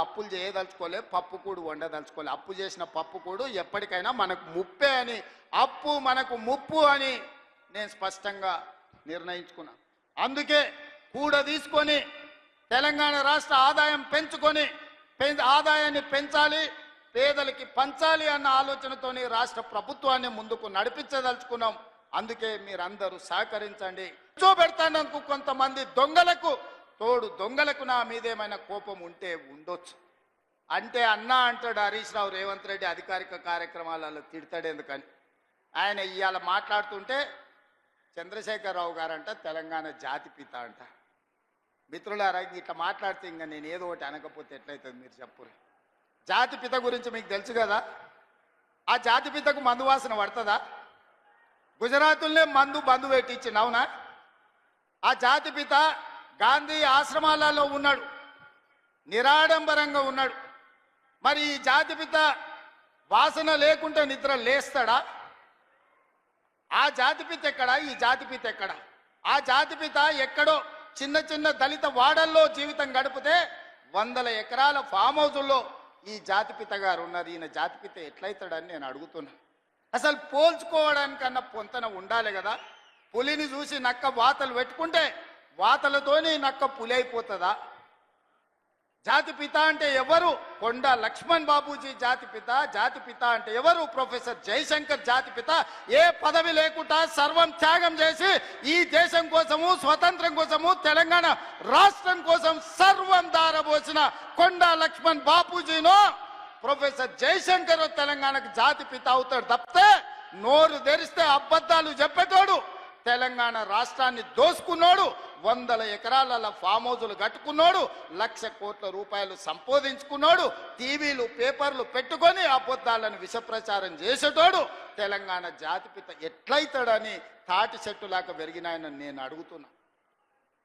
అప్పులు చేయదలుచుకోలే, పప్పు కూడు వండదలుచుకోలే. అప్పు చేసిన పప్పు కూడు ఎప్పటికైనా మనకు ముప్పే అని, అప్పు మనకు ముప్పు అని నేను స్పష్టంగా నిర్ణయించుకున్నా. అందుకే కూడ తీసుకొని తెలంగాణ రాష్ట్ర ఆదాయం పెంచుకొని ఆదాయాన్ని పెంచాలి, పేదలకి పంచాలి అన్న ఆలోచనతోని రాష్ట్ర ప్రభుత్వాన్ని ముందుకు నడిపించదలుచుకున్నాం. అందుకే మీరందరూ సహకరించండి. చూపెడతానందుకు కొంతమంది దొంగలకు నా మీదేమైనా కోపం ఉంటే ఉండొచ్చు. అంటే అన్నా అంటాడు హరీష్ రావు రేవంత్ రెడ్డి అధికారిక కార్యక్రమాలలో తిడతాడు ఎందుకని. ఆయన ఇవాళ మాట్లాడుతుంటే చంద్రశేఖరరావు గారంట తెలంగాణ జాతిపిత అంట. మిత్రులారా, ఇట్లా మాట్లాడితే ఇంకా నేను ఏదో ఒకటి అనకపోతే ఎట్లయితుంది మీరు చెప్పురు. జాతిపిత గురించి మీకు తెలుసు కదా. ఆ జాతిపితకు మందు వాసన పడుతుందా? గుజరాతుల్నే బంధు పెట్టించింది, అవునా? ఆ జాతిపిత గాంధీ ఆశ్రమాలలో ఉన్నాడు, నిరాడంబరంగా ఉన్నాడు. మరి ఈ జాతిపిత వాసన లేకుంటే నిద్ర లేస్తాడా? ఆ జాతిపిత ఎక్కడా? ఈ జాతిపిత ఎక్కడా? ఆ జాతిపిత ఎక్కడో చిన్న చిన్న దళిత వాడల్లో జీవితం గడిపితే 100 ఎకరాల ఫామ్ హౌజుల్లో ఈ జాతిపిత గారు ఉన్నారు. ఈయన జాతిపిత ఎట్లయితాడని నేను అడుగుతున్నా. అసలు పోల్చుకోవడానికన్నా పొంతన ఉండాలి కదా. పులిని చూసి నక్క వాతలు పెట్టుకుంటే వాతలతోని నక్క పులి అయిపోతుందా? జాతిపిత అంటే ఎవరు? కొండ లక్ష్మణ్ బాబూజీ జాతిపిత అంటే ఎవరు? ప్రొఫెసర్ జయశంకర్ జాతిపిత. ఏ పదవి లేకుండా సర్వం త్యాగం చేసి ఈ దేశం కోసము, స్వతంత్రం కోసము, తెలంగాణ రాష్ట్రం కోసం సర్వం దారబోసిన కొండ లక్ష్మణ్ బాపూజీనో ప్రొఫెసర్ జయశంకర్ తెలంగాణకు జాతిపిత అవుతాడు తప్పితే నోరు తెరిస్తే అబద్ధాలు చెప్పేటోడు, తెలంగాణ రాష్ట్రాన్ని దోసుకున్నాడు, 100 ఎకరాల ఫామ్ హౌజులు కట్టుకున్నాడు, 1,00,000 కోట్ల రూపాయలు సంపాదించుకున్నాడు, టీవీలు పేపర్లు పెట్టుకొని అబద్ధాలను విషప్రచారం చేసేటోడు తెలంగాణ జాతిపిత ఎట్లయితాడని తాటి చెట్టులాగా పెరిగినాయని నేను అడుగుతున్నా.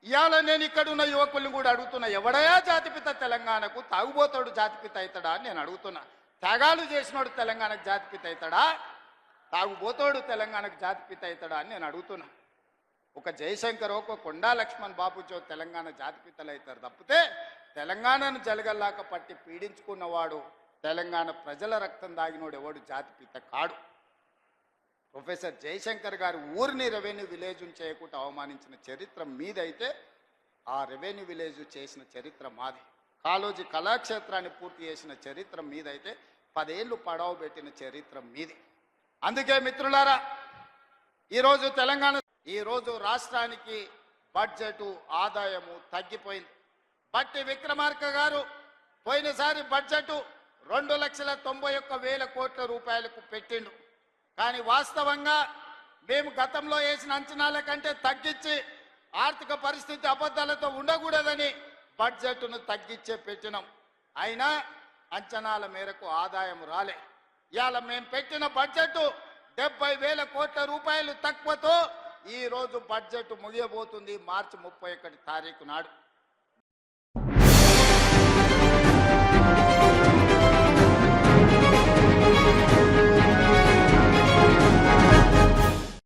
ఇవాళ నేను ఇక్కడున్న యువకుల్ని కూడా అడుగుతున్నా, ఎవడయా జాతిపిత తెలంగాణకు? తాగుబోతాడు జాతిపిత అవుతాడా అని నేను అడుగుతున్నా. త్యాగాలు చేసినోడు తెలంగాణకు జాతిపిత అవుతాడా? తాగుబోతాడు తెలంగాణకు జాతిపిత అవుతాడా అని నేను అడుగుతున్నా. ఒక జయశంకర్, ఒక కొండా లక్ష్మణ్ బాబుజీ తెలంగాణ జాతిపితలు అవుతారు తప్పితే తెలంగాణను జలగల్లాక పట్టి పీడించుకున్నవాడు, తెలంగాణ ప్రజల రక్తం దాగినోడు ఎవడు జాతిపిత కాడు. ప్రొఫెసర్ జయశంకర్ గారు ఊరిని రెవెన్యూ విలేజ్ చేయకుండా అవమానించిన చరిత్ర మీదైతే ఆ రెవెన్యూ విలేజ్ చేసిన చరిత్ర మాది. కాళోజీ కళాక్షేత్రాన్ని పూర్తి చేసిన చరిత్ర మీదైతే 10 ఏళ్ళు పడవ పెట్టిన చరిత్ర మీది. అందుకే మిత్రులారా, ఈరోజు రాష్ట్రానికి బడ్జెట్ ఆదాయము తగ్గిపోయింది. బట్టి విక్రమార్క గారు పోయినసారి బడ్జెట్ 2,91,000 కోట్ల రూపాయలకు పెట్టిండు. కానీ వాస్తవంగా మేము గతంలో వేసిన అంచనాల కంటే తగ్గించి ఆర్థిక పరిస్థితి అబద్ధాలతో ఉండకూడదని బడ్జెట్ను తగ్గించే పెట్టినాం. అయినా అంచనాల మేరకు ఆదాయం రాలే. ఇవాళ మేము పెట్టిన బడ్జెట్ 70,000 కోట్ల రూపాయలు తక్కువతో ఈరోజు బడ్జెట్ ముగియబోతుంది మార్చి 31 తారీఖు నాడు.